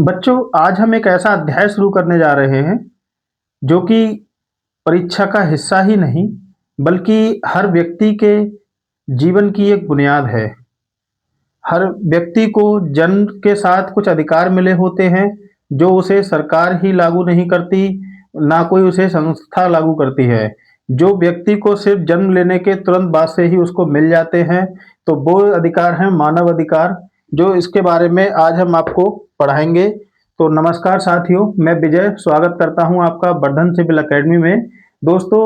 बच्चों, आज हम एक ऐसा अध्याय शुरू करने जा रहे हैं जो कि परीक्षा का हिस्सा ही नहीं बल्कि हर व्यक्ति के जीवन की एक बुनियाद है। हर व्यक्ति को जन्म के साथ कुछ अधिकार मिले होते हैं जो उसे सरकार ही लागू नहीं करती, ना कोई उसे संस्था लागू करती है। जो व्यक्ति को सिर्फ जन्म लेने के तुरंत बाद से ही उसको मिल जाते हैं, तो वो अधिकार हैं मानव अधिकार, जो इसके बारे में आज हम आपको पढ़ाएंगे। तो नमस्कार साथियों, मैं विजय स्वागत करता हूं आपका वर्धन सिविल एकेडमी में। दोस्तों,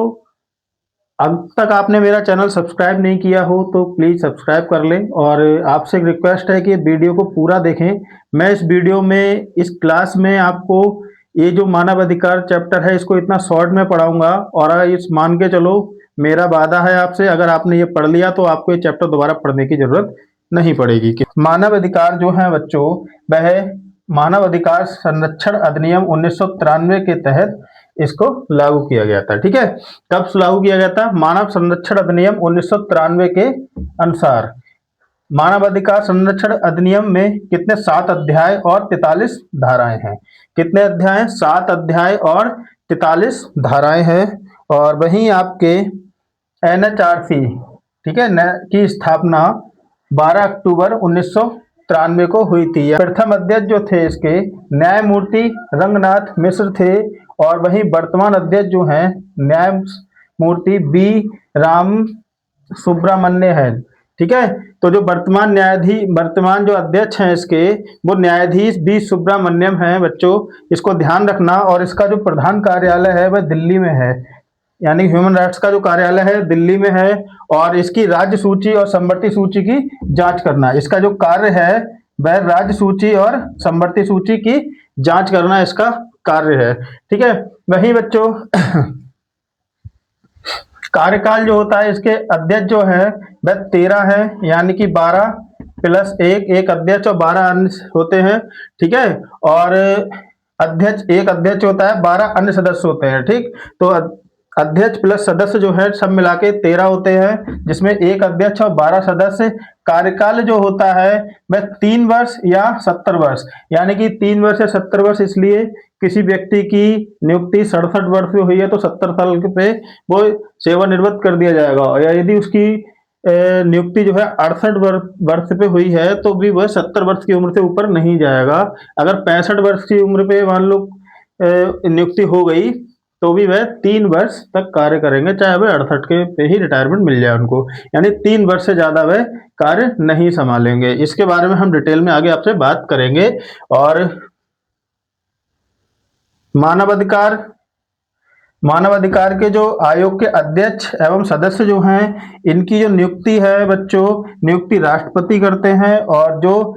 अब तक आपने मेरा चैनल सब्सक्राइब नहीं किया हो तो प्लीज़ सब्सक्राइब कर लें और आपसे एक रिक्वेस्ट है कि वीडियो को पूरा देखें। मैं इस वीडियो में, इस क्लास में आपको ये जो मानव अधिकार चैप्टर है इसको इतना शॉर्ट में पढ़ाऊंगा और इस मान के चलो, मेरा वादा है आपसे, अगर आपने ये पढ़ लिया तो आपको ये चैप्टर दोबारा पढ़ने की जरूरत नहीं पड़ेगी। कि मानव अधिकार जो है बच्चों, वह मानव अधिकार संरक्षण अधिनियम 1993 के तहत इसको लागू किया गया था। ठीक है, कब लागू किया गया था? मानव संरक्षण अधिनियम 1993 के अनुसार। मानव अधिकार संरक्षण अधिनियम में कितने 7 अध्याय और 43 धाराएं हैं। कितने अध्याय? 7 अध्याय और 43 धाराएं हैं। और वहीं आपके NHRC, ठीक है, की स्थापना 12 अक्टूबर 1993 को हुई थी। प्रथम अध्यक्ष जो थे इसके न्यायमूर्ति रंगनाथ मिश्र थे और वहीं वर्तमान अध्यक्ष जो हैं न्यायमूर्ति बी राम सुब्रमण्य है। ठीक है, तो जो वर्तमान जो अध्यक्ष हैं इसके, वो न्यायाधीश बी सुब्रमण्यम हैं। बच्चों, इसको ध्यान रखना। और इसका जो प्रधान कार्यालय है वह दिल्ली में है, यानी ह्यूमन राइट्स का जो कार्यालय है दिल्ली में है। और इसकी राज्य सूची और समवर्ती सूची की जांच करना, इसका जो कार्य है वह राज्य सूची और समवर्ती सूची की जांच करना इसका कार्य है। ठीक है, वही बच्चों कार्यकाल जो होता है इसके अध्यक्ष जो है वह 13 है, यानी कि 12 + 1 अध्यक्ष और 12 अन्य होते हैं। ठीक है, और एक अध्यक्ष होता है, 12 अन्य सदस्य होते हैं। ठीक, तो अध्यक्ष प्लस सदस्य जो है सब मिला के 13 होते हैं, जिसमें एक अध्यक्ष और 12 सदस्य। कार्यकाल जो होता है वह 3 वर्ष या 70 वर्ष, यानी कि 3 वर्ष या 70 वर्ष। इसलिए किसी व्यक्ति की नियुक्ति 67 वर्ष पे हुई है तो 70 साल पे वो सेवानिवृत्त कर दिया जाएगा। या यदि उसकी नियुक्ति जो है 68 वर्ष पे हुई है तो भी वह 70 वर्ष की उम्र से ऊपर नहीं जाएगा। अगर 65 वर्ष की उम्र पे मान लो नियुक्ति हो गई तो भी वह 3 वर्ष तक कार्य करेंगे, चाहे वह 68 के पे ही रिटायरमेंट मिल जाए उनको, यानी 3 वर्ष से ज्यादा वह कार्य नहीं संभालेंगे। इसके बारे में हम डिटेल में आगे आपसे बात करेंगे। और मानव अधिकार के जो आयोग के अध्यक्ष एवं सदस्य जो हैं, इनकी जो नियुक्ति है बच्चों, नियुक्ति राष्ट्रपति करते हैं। और जो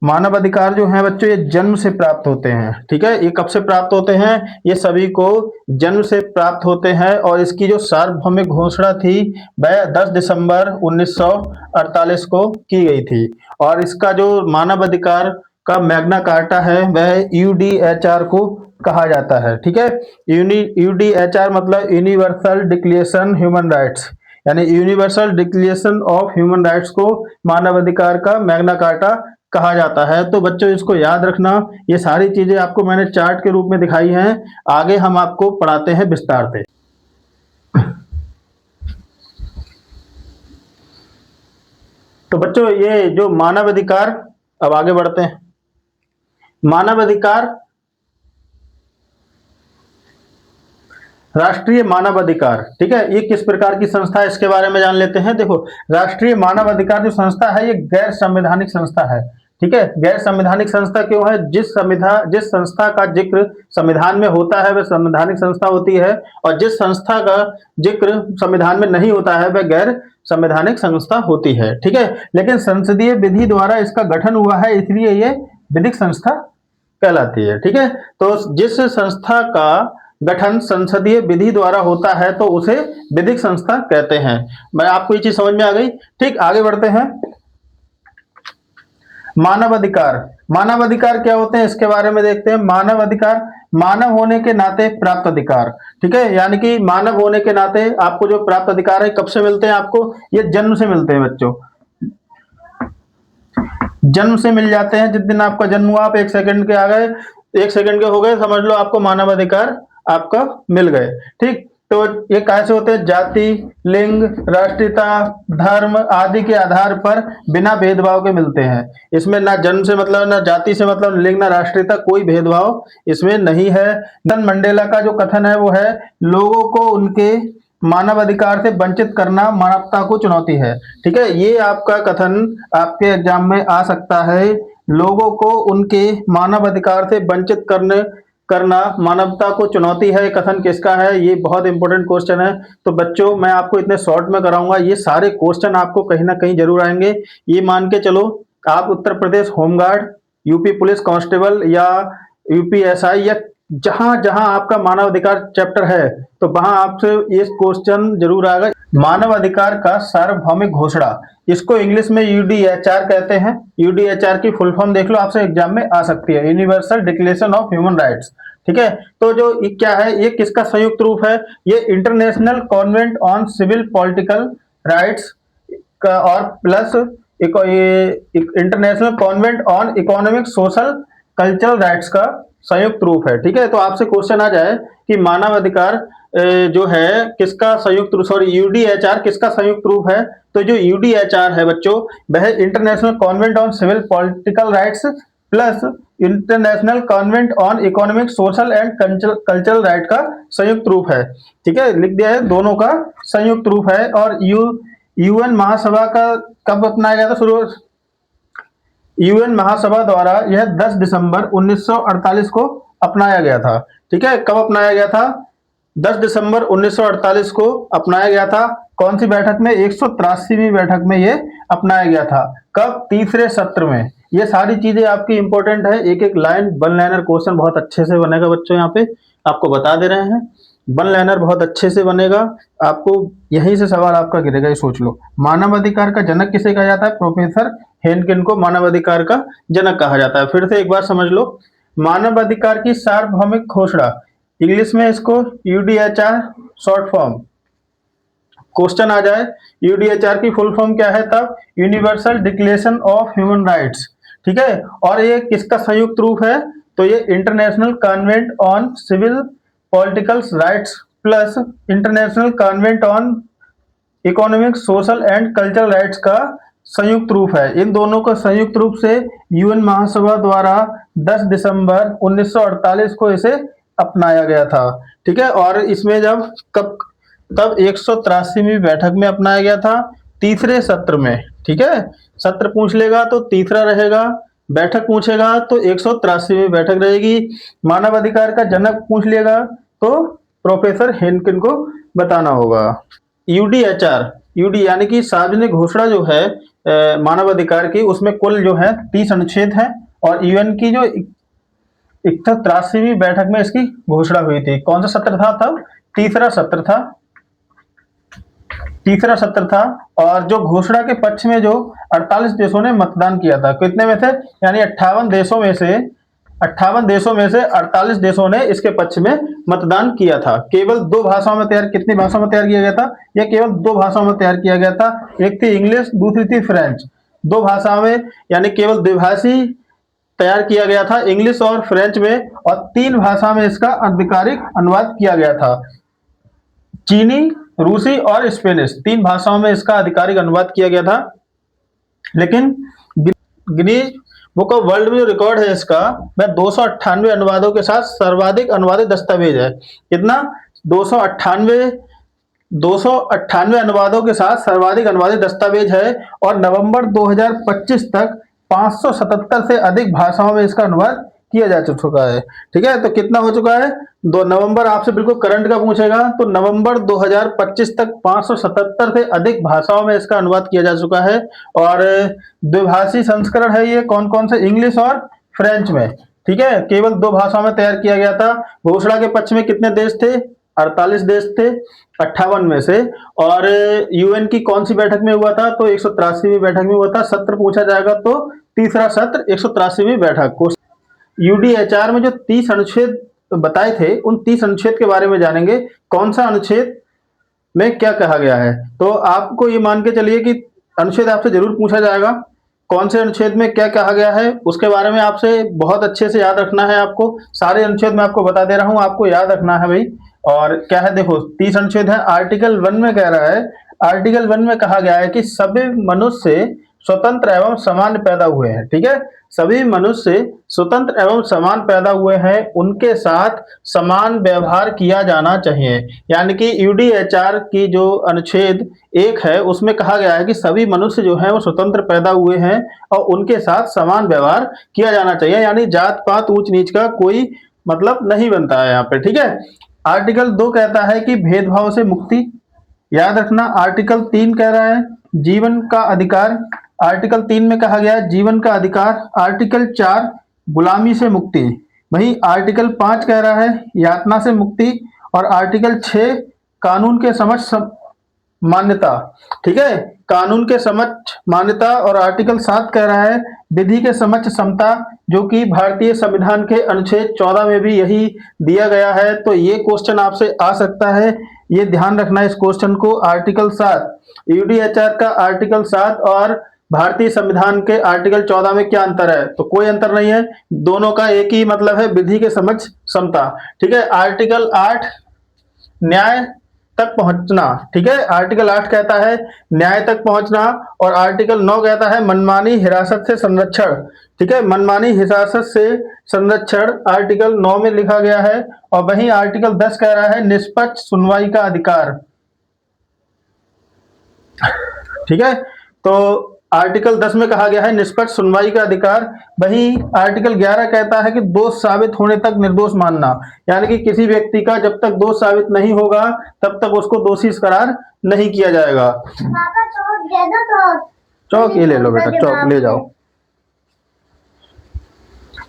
मानव अधिकार जो है बच्चों, ये जन्म से प्राप्त होते हैं। ठीक है, ये कब से प्राप्त होते हैं? ये सभी को जन्म से प्राप्त होते हैं। और इसकी जो सार्वभौमिक घोषणा थी वह 10 दिसंबर 1948 को की गई थी। और इसका जो मानव अधिकार का मैग्ना कार्टा है वह UDHR को कहा जाता है। ठीक है, UDHR मतलब यूनिवर्सल डिक्लेरेशन ह्यूमन राइट्स, यानी universal declaration of human rights को मानव अधिकार का मैग्ना कार्टा कहा जाता है। तो बच्चों, इसको याद रखना। ये सारी चीजें आपको मैंने चार्ट के रूप में दिखाई हैं, आगे हम आपको पढ़ाते हैं विस्तार से। तो बच्चों, ये जो मानव अधिकार, अब आगे बढ़ते हैं। मानव अधिकार, राष्ट्रीय मानव अधिकार, ठीक है, ये किस प्रकार की संस्था है इसके बारे में जान लेते हैं। देखो, राष्ट्रीय मानव अधिकार जो संस्था है ये गैर संवैधानिक संस्था है। ठीक है, गैर संवैधानिक संस्था क्यों है? जिस संस्था का जिक्र संविधान में होता है वह संवैधानिक संस्था होती है, और जिस संस्था का जिक्र संविधान में नहीं होता है वह गैर संवैधानिक संस्था होती है। ठीक है, लेकिन संसदीय विधि द्वारा इसका गठन हुआ है, इसलिए ये विधिक संस्था कहलाती है। ठीक है, तो जिस संस्था का गठन संसदीय विधि द्वारा होता है तो उसे विधिक संस्था कहते हैं। मैं आपको ये चीज समझ में आ गई। ठीक, आगे बढ़ते हैं। मानव अधिकार क्या होते हैं इसके बारे में देखते हैं। मानव अधिकार, मानव होने के नाते प्राप्त अधिकार। ठीक है, यानी कि मानव होने के नाते आपको जो प्राप्त अधिकार है कब से मिलते हैं? आपको ये जन्म से मिलते हैं बच्चों। जन्म से मिल जाते हैं। जिस दिन आपका जन्म हुआ आप 1 सेकंड के आ गए, 1 सेकंड के हो गए, समझ लो आपको मानव अधिकार आपका मिल गए। ठीक, तो ये कैसे होते हैं? जाति, लिंग, राष्ट्रीयता, धर्म आदि के आधार पर बिना भेदभाव के मिलते हैं। इसमें ना जन्म से मतलब, ना जाति से मतलब, लिंग, ना राष्ट्रीयता, कोई भेदभाव इसमें नहीं है। नेल्सन मंडेला का जो कथन है वो है, लोगों को उनके मानव अधिकार से वंचित करना मानवता को चुनौती है। ठीक है, ये आपका कथन आपके एग्जाम में आ सकता है। लोगों को उनके मानव अधिकार से वंचित करना मानवता को चुनौती है। ये कथन किसका है? ये बहुत इंपॉर्टेंट क्वेश्चन है। तो बच्चों मैं आपको इतने शॉर्ट में कराऊंगा, ये सारे क्वेश्चन आपको कहीं ना कहीं जरूर आएंगे। ये मान के चलो आप Uttar Pradesh home guard, UP police constable या यूपीएसआई या जहां जहां आपका मानव अधिकार चैप्टर है, तो वहां आपसे ये क्वेश्चन जरूर आएगा। मानव अधिकार का सार्वभौमिक घोषणा, इसको इंग्लिश में यूडीएचआर कहते हैं। यूडीएचआर की फुल फॉर्म देख लो, आपसे एग्जाम में आ सकती है, universal declaration of human rights. ठीक है, तो जो ये क्या है, ये किसका संयुक्त रूप है? ये international convent on civil political rights का और plus international convent on economic social cultural rights का संयुक्त रूप है। ठीक है, तो आपसे क्वेश्चन आ जाए कि मानव अधिकार जो है किसका संयुक्त रूप, सॉरी यूडीएचआर किसका संयुक्त रूप है? तो जो यूडीएचआर है बच्चों, वह international convent on civil political rights plus international convent on economic social and cultural right का संयुक्त रूप है। ठीक है, लिख दिया है, दोनों का संयुक्त रूप है। और यूएन महासभा का कब अपनाया गया था? शुरू यूएन महासभा द्वारा यह 10 दिसंबर 1948 को अपनाया गया था। ठीक है, कब अपनाया गया था? 10 दिसंबर 1948 को अपनाया गया था। कौन सी बैठक में? 183वीं बैठक में ये अपनाया गया था। कब? तीसरे सत्र में। ये सारी चीजें आपकी इंपॉर्टेंट है, एक एक लाइन वन लाइनर क्वेश्चन बहुत अच्छे से बनेगा बच्चों। यहाँ पे आपको बता दे रहे हैं, वन लाइनर बहुत अच्छे से बनेगा। आपको यहीं से सवाल आपका गिरेगा, ये सोच लो। मानव अधिकार का जनक किसे कहा जाता है? प्रोफेसर हेनकिन को मानव अधिकार का जनक कहा जाता है। फिर से एक बार समझ लो, मानव अधिकार की सार्वभौमिक घोषणा, इंग्लिश में इसको यूडीएचआर शॉर्ट फॉर्म। क्वेश्चन आ जाए यूडीएचआर की फुल फॉर्म क्या है तब? Universal declaration of human rights. ठीक है, और ये किसका संयुक्त रूप है? तो ये international convent on civil political rights plus international convent on economic social and cultural rights का संयुक्त रूप है। इन दोनों का संयुक्त रूप से यूएन महासभा द्वारा 10 दिसंबर 1948 को इसे अपनाया गया था। ठीक है, और इसमें जब कब तब 183वीं बैठक में अपनाया गया था, तीसरे सत्र में। ठीक है, सत्र पूछ लेगा तो तीसरा रहेगा, बैठक पूछेगा तो 183वीं बैठक रहेगी। मानव अधिकार का जनक पूछ लेगा तो प्रोफेसर हेनकिन को बताना होगा। यूडीएचआर, यूडी यानी कि सार्वजनिक घोषणा जो है मानव अधिकार की, उसमें कुल जो है 30 अनुच्छेद है। और यूएन की जो 183वीं बैठक में इसकी घोषणा हुई थी। कौन सा सत्र था तब? तीसरा सत्र था, तीसरा सत्र था। और जो घोषणा के पक्ष में जो 48 देशों ने मतदान किया था, कितने में थे? यानी 58 देशों में से 48 देशों ने इसके पक्ष में मतदान किया था। केवल 2 भाषाओं में तैयार, कितनी भाषाओं में तैयार किया गया था? यह केवल 2 भाषाओं में तैयार किया गया था। एक थी इंग्लिश, दूसरी थी फ्रेंच। 2 भाषाओं में, यानी केवल द्विभाषी तैयार किया गया था, इंग्लिश और फ्रेंच में। और 3 भाषा में इसका आधिकारिक अनुवाद किया गया था, चीनी, रूसी और स्पेनिश। 3 भाषाओं में इसका आधिकारिक अनुवाद किया गया था। लेकिन गिनीज बुक ऑफ वर्ल्ड में जो रिकॉर्ड है इसका, वह 298 अनुवादों के साथ सर्वाधिक अनुवादित दस्तावेज है। कितना? 298 अनुवादों के साथ सर्वाधिक अनुवादित दस्तावेज है। और नवंबर 2025 तक 577 से अधिक भाषाओं में इसका अनुवाद किया जा चुका है। ठीक है, तो कितना हो चुका है? 2 नवंबर, आपसे बिल्कुल करंट का पूछेगा तो नवंबर 2025 तक 577 से अधिक भाषाओं में इसका अनुवाद किया जा चुका है। और द्विभाषी संस्करण है ये, कौन कौन से? इंग्लिश और फ्रेंच में। ठीक है, केवल 2 भाषाओं में तैयार किया गया था। घोषणा के पक्ष में कितने देश थे? 48 देश थे 58 में से। और यूएन की कौन सी बैठक में हुआ था? तो 183वीं बैठक में हुआ था। सत्र पूछा जाएगा तो तीसरा सत्र 183वीं बैठक। यूडीएचआर में जो 30 अनुच्छेद बताए थे, उन 30 अनुच्छेद के बारे में जानेंगे। कौन सा अनुच्छेद में क्या कहा गया है? तो आपको ये मान के चलिए कि अनुच्छेद आपसे जरूर पूछा जाएगा। कौन से अनुच्छेद में क्या कहा गया है उसके बारे में आपसे बहुत अच्छे से याद रखना है। आपको सारे अनुच्छेद मैं आपको बता दे रहा हूं, आपको याद रखना है भाई। और क्या है, देखो 30 अनुच्छेद है। आर्टिकल 1 में कह रहा है, आर्टिकल 1 में कहा गया है कि सभी मनुष्य स्वतंत्र एवं समान पैदा हुए हैं। ठीक है, सभी मनुष्य स्वतंत्र एवं समान पैदा हुए हैं, उनके साथ समान व्यवहार किया जाना चाहिए। यानी कि यूडीएचआर की जो अनुच्छेद 1 है उसमें कहा गया है कि सभी मनुष्य जो है वो स्वतंत्र पैदा हुए हैं और उनके साथ समान व्यवहार किया जाना चाहिए। यानी जात पात ऊंच नीच का कोई मतलब नहीं बनता है यहाँ पे। ठीक है, आर्टिकल 2 कहता है कि भेदभाव से मुक्ति, याद रखना। आर्टिकल 3 कह रहा है जीवन का अधिकार, आर्टिकल 3 में कहा गया है जीवन का अधिकार। आर्टिकल 4 गुलामी से मुक्ति, वही आर्टिकल 5 कह रहा है यातना से मुक्ति। और आर्टिकल 6 कानून के समक्ष मान्यता। ठीक है, कानून के समक्ष मान्यता। और आर्टिकल 7 कह रहा है विधि के समक्ष समता, जो कि भारतीय संविधान के अनुच्छेद 14 में भी यही दिया गया है। तो ये क्वेश्चन आपसे आ सकता है, ये ध्यान रखना है इस क्वेश्चन को। आर्टिकल 7 यूडीएचआर का आर्टिकल 7 और भारतीय संविधान के आर्टिकल 14 में क्या अंतर है? तो कोई अंतर नहीं है, दोनों का एक ही मतलब है, विधि के समक्ष समता। ठीक है, आर्टिकल 8 न्याय तक पहुंचना। ठीक है, आर्टिकल 8 कहता है न्याय तक पहुंचना। और आर्टिकल 9 कहता है मनमानी हिरासत से संरक्षण। ठीक है, मनमानी हिरासत से संरक्षण आर्टिकल 9 में लिखा गया है। और वहीं आर्टिकल 10 कह रहा है निष्पक्ष सुनवाई का अधिकार। ठीक है, तो आर्टिकल 10 में कहा गया है निष्पक्ष सुनवाई का अधिकार। वहीं आर्टिकल 11 कहता है कि दोष साबित होने तक निर्दोष मानना। यानी कि किसी व्यक्ति का जब तक दोष साबित नहीं होगा तब तक उसको दोषी करार नहीं किया जाएगा। चौक ये ले लो बेटा, चौक ले जाओ।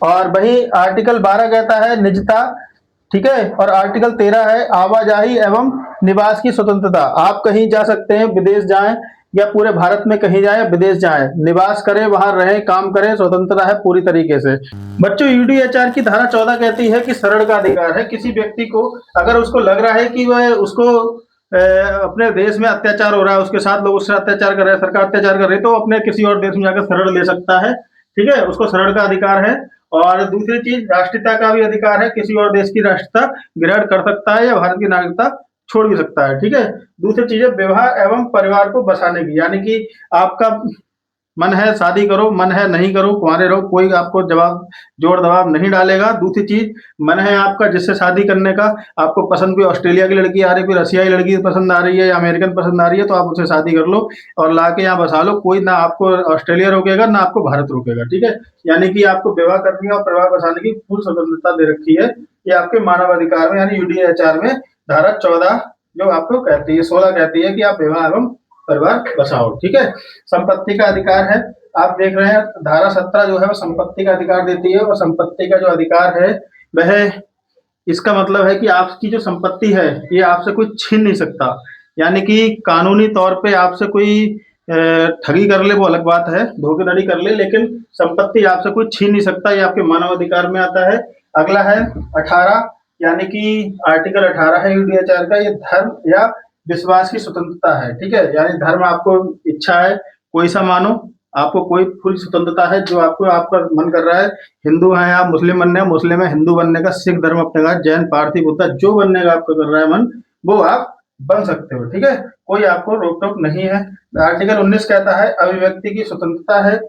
और वही आर्टिकल 12 कहता है निजता। ठीक है, और आर्टिकल 13 है आवाजाही एवं निवास की स्वतंत्रता। आप कहीं जा सकते हैं, विदेश जाएं या पूरे भारत में कहीं जाएं, विदेश जाएं, निवास करें, वहां रहें, काम करें, स्वतंत्रता है पूरी तरीके से। बच्चों यूडीएचआर की धारा 14 कहती है कि शरण का अधिकार है। किसी व्यक्ति को अगर उसको लग रहा है कि वह उसको अपने देश में अत्याचार हो रहा है, उसके साथ लोग उससे अत्याचार कर रहे हैं, सरकार अत्याचार कर रही है, तो अपने किसी और देश में जाकर शरण ले सकता है। ठीक है, उसको शरण का अधिकार है। और दूसरी चीज राष्ट्रीयता का भी अधिकार है, किसी और देश की राष्ट्रीयता ग्रहण कर सकता है या भारत की नागरिकता छोड़ भी सकता है। ठीक है, दूसरी चीज है विवाह एवं परिवार को बसाने की। यानी कि आपका मन है शादी करो, मन है नहीं करो, कुंवारे रहो, कोई आपको जवाब जोर दबाव नहीं डालेगा। दूसरी चीज, मन है आपका जिससे शादी करने का, आपको पसंद कोई ऑस्ट्रेलिया की लड़की आ रही है, कोई रशियाई लड़की पसंद आ रही है या अमेरिकन पसंद आ रही है, तो आप उससे शादी कर लो और ला के यहाँ बसा लो। कोई ना आपको ऑस्ट्रेलिया रोकेगा ना आपको भारत रोकेगा। ठीक है, यानी कि आपको विवाह करने और परिवार बसाने की पूर्ण स्वतंत्रता दे रखी है, ये आपके मानव अधिकार में यानी यूडीएचआर में धारा 14 जो आपको कहती है, 16 कहती है कि आप विवाह एवं परिवार बसाओ। ठीक है, संपत्ति का अधिकार है। आप देख रहे हैं धारा 17 जो है वो संपत्ति का अधिकार देती है। और संपत्ति का जो अधिकार है वह, इसका मतलब है कि आपकी जो संपत्ति है ये आपसे कोई छीन नहीं सकता। यानी कि कानूनी तौर पे आपसे कोई ठगी कर ले वो अलग बात है, धोखाधड़ी कर ले, लेकिन संपत्ति आपसे कोई छीन नहीं सकता, ये आपके मानव अधिकार में आता है। अगला है 18, यानी कि आर्टिकल 18 है यूडीएचआर का, ये धर्म या विश्वास की स्वतंत्रता है। ठीक है, यानी धर्म आपको इच्छा है कोई सा मानो, आपको कोई पूरी स्वतंत्रता है, जो आपको आपका मन कर रहा है। हिंदू है आप, मुस्लिम बनने हैं, मुस्लिम है हिंदू बनने का, सिख धर्म अपने का, जैन पारसी बुद्ध जो बनने का आपको कर रहा है मन, वो आप बन सकते हो। ठीक है, कोई आपको रोक टोक नहीं है। आर्टिकल 19 कहता है अभिव्यक्ति की स्वतंत्रता है।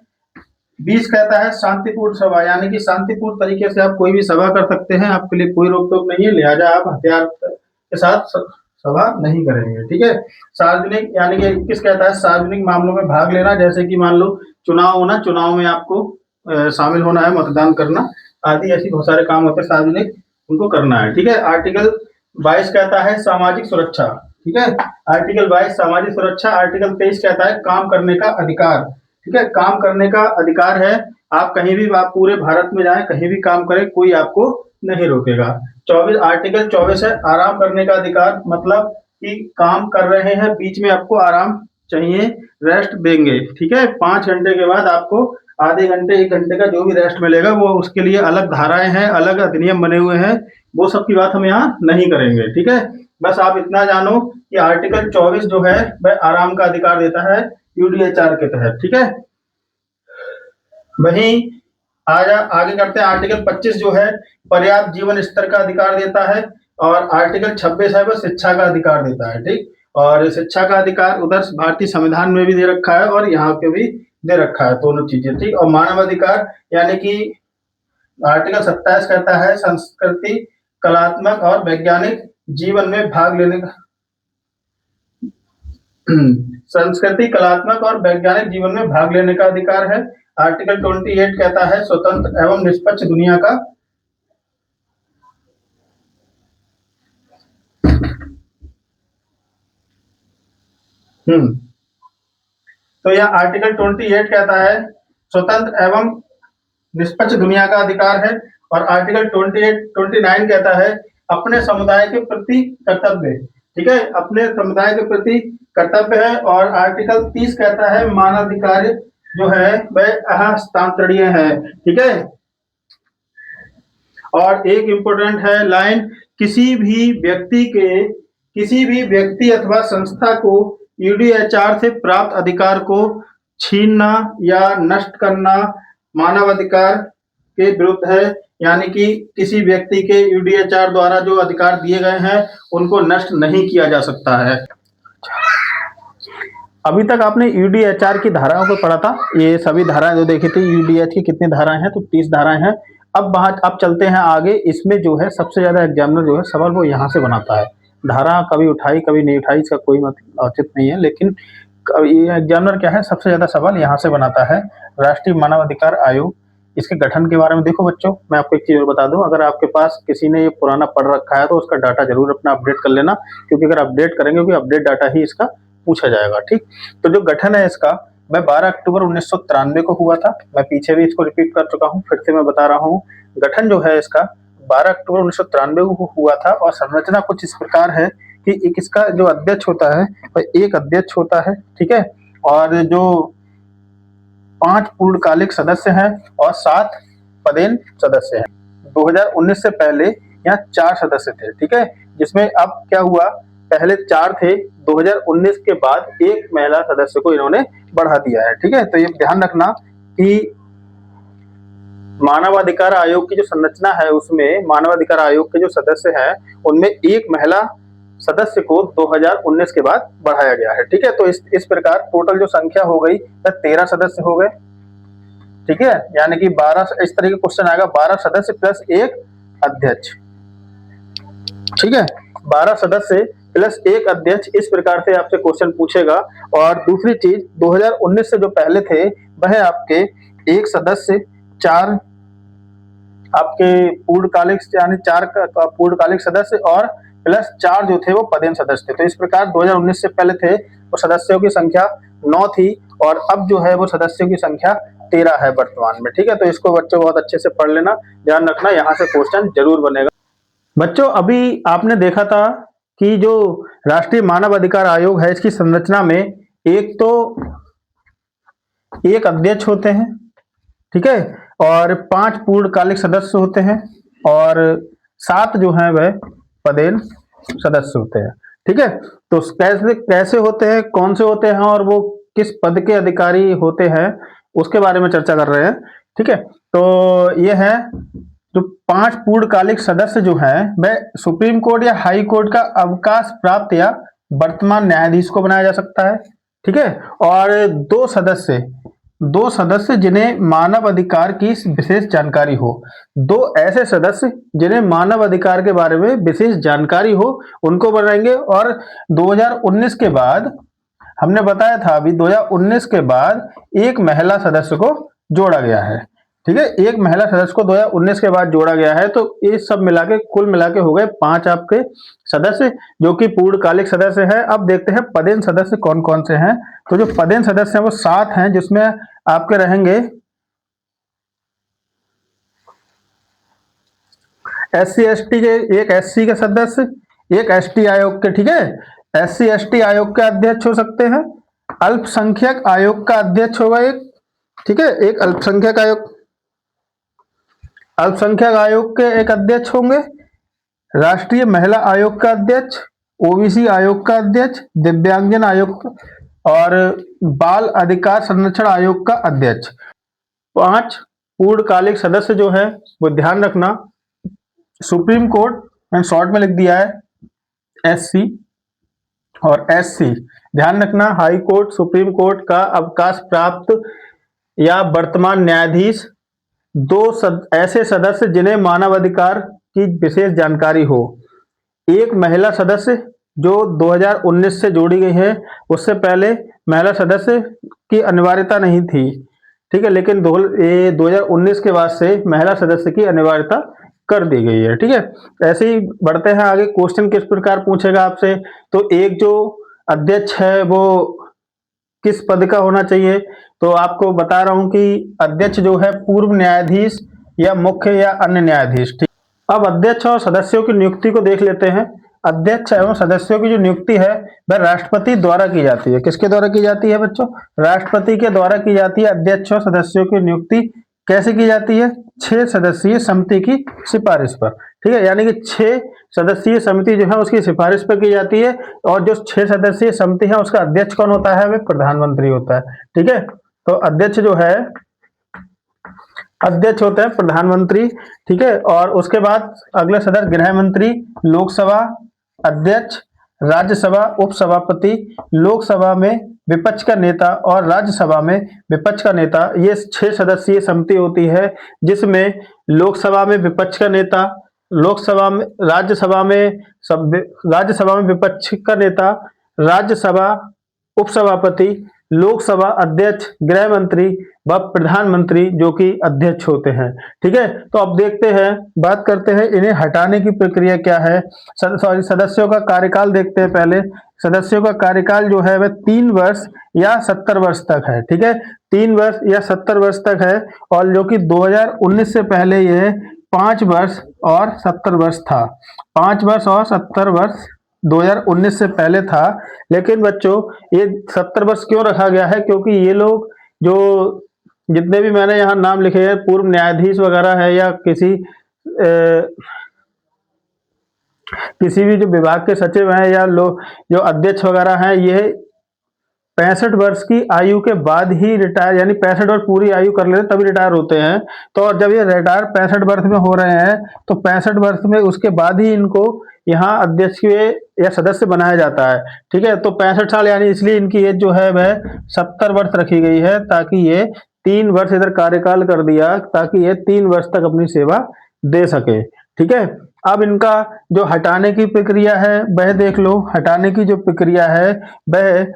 20 कहता है शांतिपूर्ण सभा, यानी कि शांतिपूर्ण तरीके से आप कोई भी सभा कर सकते हैं, आपके लिए कोई रोक टोक नहीं है, लिहाजा आप हथियार के साथ सभा नहीं करेंगे। ठीक है, सार्वजनिक, यानी कि 21 कहता है सार्वजनिक मामलों में भाग लेना, जैसे कि मान लो चुनाव होना, चुनाव में आपको शामिल होना है, मतदान करना आदि, ऐसी बहुत सारे काम होते हैं सार्वजनिक, उनको करना है। ठीक है, आर्टिकल 22 कहता है सामाजिक सुरक्षा। ठीक है, आर्टिकल 22 सामाजिक सुरक्षा। आर्टिकल 23 कहता है काम करने का अधिकार। ठीक है, काम करने का अधिकार है, आप कहीं भी, आप पूरे भारत में जाएं, कहीं भी काम करें, कोई आपको नहीं रोकेगा। 24 आर्टिकल 24 है आराम करने का अधिकार, मतलब कि काम कर रहे हैं, बीच में आपको आराम चाहिए, रेस्ट देंगे। ठीक है, 5 घंटे के बाद आपको आधे घंटे 1 घंटे का जो भी रेस्ट मिलेगा, वो उसके लिए अलग धाराएं हैं, अलग अधिनियम बने हुए हैं, वो सब की बात हम यहाँ नहीं करेंगे। ठीक है, बस आप इतना जानो कि आर्टिकल 24 जो है वह आराम का अधिकार देता है यूडीएचआर के तहत। ठीक है, वहीं आगे करते हैं। आर्टिकल 25 जो है पर्याप्त जीवन स्तर का अधिकार देता है, और आर्टिकल 26 है वो शिक्षा का अधिकार देता है। ठीक, और शिक्षा का अधिकार उधर भारतीय संविधान में भी दे रखा है और यहाँ पे भी दे रखा है, दोनों चीजें। ठीक, और मानव अधिकार यानी कि आर्टिकल 27 कहता है संस्कृति, कलात्मक और वैज्ञानिक जीवन में भाग लेने का संस्कृति, कलात्मक और वैज्ञानिक जीवन में भाग लेने का अधिकार है। आर्टिकल 28 कहता है स्वतंत्र एवं निष्पक्ष दुनिया का तो यह आर्टिकल 28 कहता है स्वतंत्र एवं निष्पक्ष दुनिया का अधिकार है। और आर्टिकल 29 कहता है अपने समुदाय के प्रति कर्तव्य। ठीक है, अपने समुदाय के प्रति कर्तव्य है। और आर्टिकल 30 कहता है मानवाधिकार जो है वह हस्तांतरणीय है। ठीक है, और एक इम्पोर्टेंट है लाइन, किसी भी व्यक्ति अथवा संस्था को यूडीएचआर से प्राप्त अधिकार को छीनना या नष्ट करना मानवाधिकार के विरुद्ध है। यानी कि किसी व्यक्ति के यूडीएचआर द्वारा जो अधिकार दिए गए हैं उनको नष्ट नहीं किया जा सकता है। अभी तक आपने यूडीएचआर की धाराओं को पढ़ा था, ये सभी धाराएं जो देखी थी। यूडीएच की कितनी धाराएं हैं, तो 30 धाराएं हैं। अब चलते हैं आगे। इसमें जो है सबसे ज्यादा एग्जामिनर जो है सवाल वो यहाँ से बनाता है। धारा कभी उठाई कभी नहीं उठाई, इसका कोई औचित्य नहीं है, लेकिन ये एग्जामिनर क्या है सबसे ज्यादा सवाल यहाँ से बनाता है। राष्ट्रीय मानवाधिकार आयोग, इसके गठन के बारे में देखो बच्चों, मैं आपको एक चीज और बता दूं, अगर आपके पास किसी ने ये पुराना पढ़ रखा है तो उसका डाटा जरूर अपना अपडेट कर लेना, क्योंकि अगर अपडेट करेंगे क्योंकि अपडेट डाटा ही इसका पूछा जाएगा। ठीक, तो जो गठन है इसका वह 12 अक्टूबर 1993 को हुआ था। मैं पीछे भी इसको रिपीट कर चुका हूँ, फिर से मैं बता रहा हूँ। गठन जो है इसका 12 अक्टूबर 1993 को हुआ था। और संरचना कुछ इस प्रकार है कि एक इसका जो अध्यक्ष होता है वह एक अध्यक्ष होता है। ठीक है, और जो 5 पूर्णकालिक सदस्य हैं और 7 पदेन सदस्य हैं। 2019 से पहले यहाँ 4 सदस्य थे। ठीक है, जिसमें अब क्या हुआ, पहले 4 थे, 2019 के बाद एक महिला सदस्य को इन्होंने बढ़ा दिया है। ठीक है, तो ये ध्यान रखना कि मानवाधिकार आयोग की जो संरचना है उसमें मानवाधिकार आयोग के जो सदस्य हैं उनमें एक महिला सदस्य को 2019 के बाद बढ़ाया गया है। ठीक है, तो इस प्रकार टोटल जो संख्या हो गई वह 13 सदस्य हो गए। ठीक है, यानी कि 12, इस तरह का क्वेश्चन आएगा, 12 सदस्य प्लस एक अध्यक्ष। ठीक है, 12 सदस्य प्लस एक अध्यक्ष, इस प्रकार से आपसे क्वेश्चन पूछेगा। और दूसरी चीज 2019 से जो पहले थे वह आपके एक सदस्य, 4 आपके पूर्णकालिक यानी 4 पूर्णकालिक सदस्य और प्लस 4 जो थे वो पदेन सदस्य थे। तो इस प्रकार 2019 से पहले थे वो सदस्यों की संख्या 9 थी और अब जो है वो सदस्यों की संख्या 13 है वर्तमान में। ठीक है, तो इसको बच्चों बहुत अच्छे से पढ़ लेना, ध्यान रखना, यहाँ से क्वेश्चन जरूर बनेगा। बच्चों अभी आपने देखा था कि जो राष्ट्रीय मानव अधिकार आयोग है इसकी संरचना में एक तो एक अध्यक्ष होते हैं, ठीक है, और 5 पूर्णकालिक सदस्य होते हैं और 7 जो हैं वह पदेन सदस्य होते हैं। ठीक है, तो कैसे कैसे होते हैं, कौन से होते हैं और वो किस पद के अधिकारी होते हैं उसके बारे में चर्चा कर रहे हैं। ठीक है, तो ये है जो 5 पूर्णकालिक सदस्य जो हैं वह सुप्रीम कोर्ट या हाई कोर्ट का अवकाश प्राप्त या वर्तमान न्यायाधीश को बनाया जा सकता है। ठीक है, और 2 सदस्य जिन्हें मानव अधिकार की विशेष जानकारी हो। 2 ऐसे सदस्य जिन्हें मानव अधिकार के बारे में विशेष जानकारी हो उनको बनाएंगे। और 2019 के बाद हमने बताया था, अभी 2019 के बाद एक महिला सदस्य को जोड़ा गया है। ठीक है, एक महिला सदस्य को 2019 के बाद जोड़ा गया है। तो ये सब मिला के कुल मिला के हो गए 5 आपके सदस्य जो कि पूर्णकालिक सदस्य है। अब देखते हैं पदेन सदस्य कौन कौन से हैं। तो जो पदेन सदस्य हैं वो 7 हैं, जिसमें आपके रहेंगे SC ST के एक SC के सदस्य, एक ST आयोग के। ठीक है, SC ST आयोग के अध्यक्ष हो सकते हैं, अल्पसंख्यक आयोग का अध्यक्ष होगा एक। ठीक है, एक अल्पसंख्यक आयोग के एक अध्यक्ष होंगे, राष्ट्रीय महिला आयोग का अध्यक्ष, OBC आयोग का अध्यक्ष, दिव्यांगजन आयोग और बाल अधिकार संरक्षण आयोग का अध्यक्ष। 5 पूर्णकालिक सदस्य जो है वो ध्यान रखना, सुप्रीम कोर्ट मैंने शॉर्ट में लिख दिया है एससी और एससी। ध्यान रखना, हाई कोर्ट सुप्रीम कोर्ट का अवकाश प्राप्त या वर्तमान न्यायाधीश, ऐसे सदस्य जिन्हें मानवाधिकार की विशेष जानकारी हो, एक महिला सदस्य जो 2019 से जोड़ी गई है, उससे पहले महिला सदस्य की अनिवार्यता नहीं थी, ठीक है, लेकिन 2019 के बाद से महिला सदस्य की अनिवार्यता कर दी गई है, ठीक है। ऐसे ही बढ़ते हैं आगे, क्वेश्चन किस प्रकार पूछेगा आपसे, तो एक जो अध्यक्ष है वो किस पद का होना चाहिए, तो आपको बता रहा हूं कि अध्यक्ष जो है पूर्व न्यायाधीश या मुख्य या अन्य न्यायाधीश, ठीक। अब अध्यक्ष और सदस्यों की नियुक्ति को देख लेते हैं। अध्यक्ष एवं सदस्यों की जो नियुक्ति है वह राष्ट्रपति द्वारा की जाती है। किसके द्वारा की जाती है बच्चों? राष्ट्रपति के द्वारा की जाती है। अध्यक्ष और सदस्यों की नियुक्ति कैसे की जाती है? 6 सदस्यीय समिति की सिफारिश पर, ठीक है, यानी कि 6 सदस्यीय समिति जो है उसकी सिफारिश पर की जाती है, और जो 6 सदस्यीय समिति है उसका अध्यक्ष कौन होता है? वह प्रधानमंत्री होता है, ठीक है। तो अध्यक्ष जो है, अध्यक्ष होते हैं प्रधानमंत्री, ठीक है। और उसके बाद अगले सदस्य गृह मंत्री, लोकसभा अध्यक्ष, राज्यसभा उपसभापति, लोकसभा में विपक्ष का नेता और राज्यसभा में विपक्ष का नेता। ये 6 सदस्यीय समिति होती है, जिसमें लोकसभा में विपक्ष का नेता, लोकसभा में राज्यसभा में विपक्ष का नेता, राज्यसभा उपसभापति, लोकसभा अध्यक्छ, गृह मंत्री व प्रधानमंत्री जो कि अध्यक्ष होते हैं, ठीक है। तो अब देखते हैं, बात करते हैं इन्हें हटाने की प्रक्रिया क्या है। सदस्यों का कार्यकाल देखते हैं पहले। सदस्यों का कार्यकाल जो है वह 3 वर्ष या 70 वर्ष तक है, ठीक है, 3 वर्ष या 70 वर्ष तक है, और जो कि 2019 से पहले यह 5 वर्ष और 70 वर्ष था। 5 वर्ष और 70 वर्ष 2019 से पहले था। लेकिन बच्चों ये 70 वर्ष क्यों रखा गया है? क्योंकि ये लोग जो जितने भी मैंने यहाँ नाम लिखे हैं, पूर्व न्यायाधीश वगैरह है या किसी भी जो विभाग के सचिव हैं या लोग जो अध्यक्ष वगैरह हैं, ये 65 वर्ष की आयु के बाद ही रिटायर, यानी 65 वर्ष पूरी आयु कर लेते तभी रिटायर होते हैं। तो और जब ये रिटायर 65 वर्ष में हो रहे हैं, तो 65 वर्ष में उसके बाद ही इनको यहाँ अध्यक्ष या सदस्य बनाया जाता है, ठीक है। तो 65 साल, यानी इसलिए इनकी एज जो है वह 70 वर्ष रखी गई है, ताकि ये 3 वर्ष इधर कार्यकाल कर दिया, ताकि ये 3 वर्ष तक अपनी सेवा दे सके, ठीक है। अब इनका जो हटाने की प्रक्रिया है वह देख लो। हटाने की जो प्रक्रिया है वह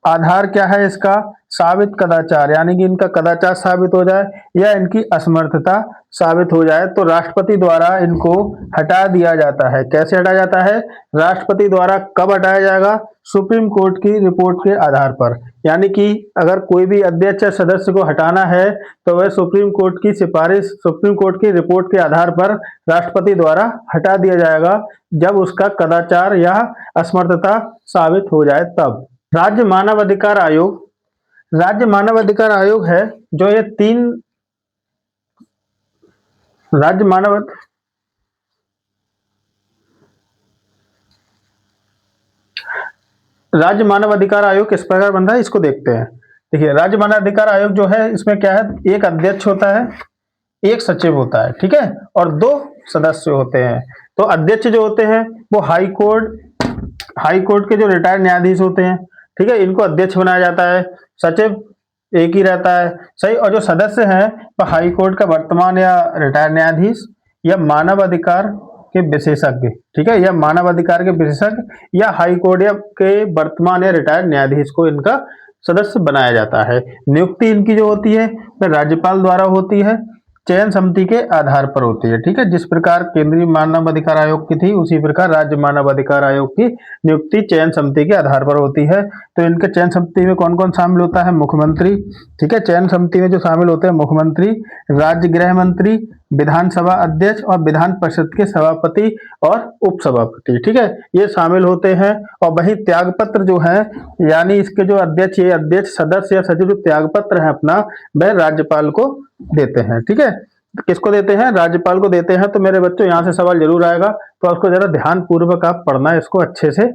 आधार क्या है इसका? साबित कदाचार, यानी कि इनका कदाचार साबित हो जाए या इनकी असमर्थता साबित हो जाए, तो राष्ट्रपति द्वारा इनको हटा दिया जाता है। कैसे हटाया जाता है? राष्ट्रपति द्वारा। कब हटाया जाएगा? सुप्रीम कोर्ट की रिपोर्ट के आधार पर। यानी कि अगर कोई भी अध्यक्ष या सदस्य को हटाना है तो वह सुप्रीम कोर्ट की सिफारिश, सुप्रीम कोर्ट की रिपोर्ट के आधार पर राष्ट्रपति द्वारा हटा दिया जाएगा, जब उसका कदाचार या असमर्थता साबित हो जाए तब। राज्य मानव अधिकार आयोग, राज्य मानव अधिकार आयोग है जो ये 3 राज्य मानव अधिकार आयोग किस प्रकार बनता है इसको देखते हैं। देखिए, राज्य मानव अधिकार आयोग जो है, इसमें क्या है? एक अध्यक्ष होता है, एक सचिव होता है, ठीक है, और 2 सदस्य होते हैं। तो अध्यक्ष जो होते हैं वो हाई कोर्ट के जो रिटायर्ड न्यायाधीश होते हैं, ठीक है, इनको अध्यक्ष बनाया जाता है। सचिव एक ही रहता है, सही। और जो सदस्य हैं वो हाई कोर्ट का वर्तमान या रिटायर्ड न्यायाधीश या मानव अधिकार के विशेषज्ञ, ठीक है, या मानव अधिकार के विशेषज्ञ या हाई कोर्ट या के वर्तमान या रिटायर्ड न्यायाधीश को इनका सदस्य बनाया जाता है। नियुक्ति इनकी जो होती है वह राज्यपाल द्वारा होती है, चयन समिति के आधार पर होती है, ठीक है। जिस प्रकार केंद्रीय मानव अधिकार आयोग की थी, उसी प्रकार राज्य मानव अधिकार आयोग की नियुक्ति चयन समिति के आधार पर होती है। तो इनके चयन समिति में कौन कौन शामिल होता है? मुख्यमंत्री, ठीक है। चयन समिति में जो शामिल होते हैं मुख्यमंत्री, राज्य गृह मंत्री, विधानसभा अध्यक्ष और विधान परिषद के सभापति और उपसभापति, ठीक है, ये शामिल होते हैं। और वही त्यागपत्र जो है, यानी इसके जो अध्यक्ष, ये अध्यक्ष, सदस्य या सचिव जो त्यागपत्र है अपना, वह राज्यपाल को देते हैं, ठीक है। किसको देते हैं? राज्यपाल को देते हैं। तो मेरे बच्चों यहाँ से सवाल जरूर आएगा, तो उसको जरा ध्यान पूर्वक आप पढ़ना है इसको अच्छे से।